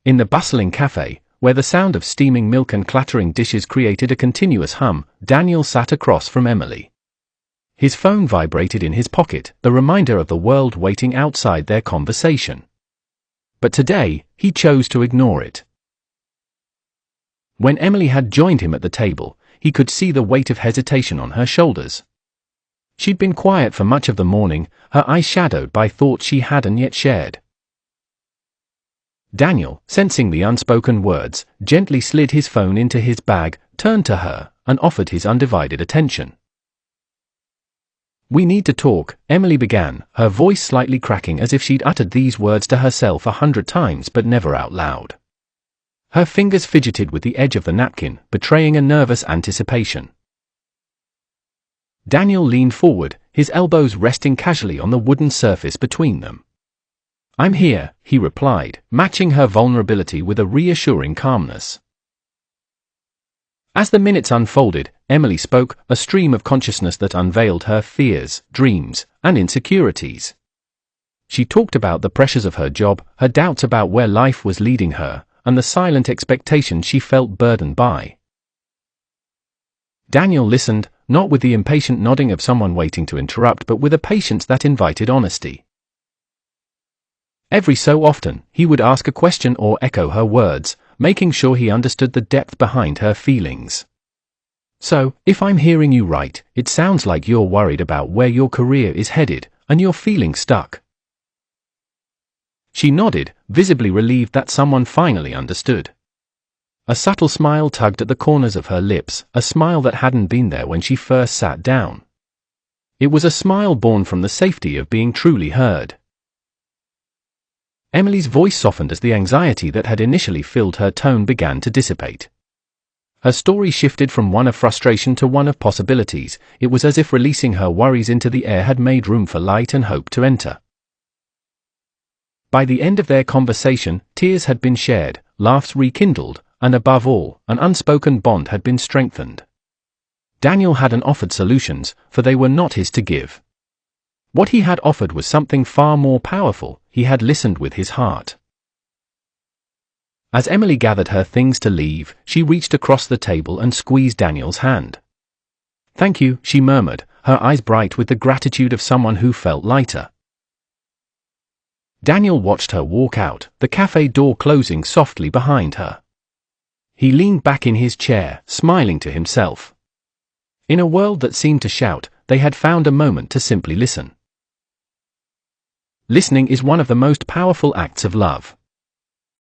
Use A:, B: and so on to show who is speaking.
A: In the bustling cafe, where the sound of steaming milk and clattering dishes created a continuous hum, Daniel sat across from Emily. His phone vibrated in his pocket, a reminder of the world waiting outside their conversation. But today, he chose to ignore it. When Emily had joined him at the table, he could see the weight of hesitation on her shoulders. She'd been quiet for much of the morning, her eyes shadowed by thoughts she hadn't yet shared. Daniel, sensing the unspoken words, gently slid his phone into his bag, turned to her, and offered his undivided attention. "We need to talk," Emily began, her voice slightly cracking as if she'd uttered these words to herself 100 times but never out loud. Her fingers fidgeted with the edge of the napkin, betraying a nervous anticipation. Daniel leaned forward, his elbows resting casually on the wooden surface between them. "I'm here," he replied, matching her vulnerability with a reassuring calmness. As the minutes unfolded, Emily spoke, a stream of consciousness that unveiled her fears, dreams, and insecurities. She talked about the pressures of her job, her doubts about where life was leading her, and the silent expectations she felt burdened by. Daniel listened, not with the impatient nodding of someone waiting to interrupt but with a patience that invited honesty. Every so often, he would ask a question or echo her words, making sure he understood the depth behind her feelings. "So, if I'm hearing you right, it sounds like you're worried about where your career is headed, and you're feeling stuck." She nodded, visibly relieved that someone finally understood. A subtle smile tugged at the corners of her lips, a smile that hadn't been there when she first sat down. It was a smile born from the safety of being truly heard. Emily's voice softened as the anxiety that had initially filled her tone began to dissipate. Her story shifted from one of frustration to one of possibilities. It was as if releasing her worries into the air had made room for light and hope to enter. By the end of their conversation, tears had been shared, laughs rekindled, and above all, an unspoken bond had been strengthened. Daniel hadn't offered solutions, for they were not his to give. What he had offered was something far more powerful. He had listened with his heart. As Emily gathered her things to leave, she reached across the table and squeezed Daniel's hand. "Thank you," she murmured, her eyes bright with the gratitude of someone who felt lighter. Daniel watched her walk out, the cafe door closing softly behind her. He leaned back in his chair, smiling to himself. In a world that seemed to shout, they had found a moment to simply listen. Listening is one of the most powerful acts of love.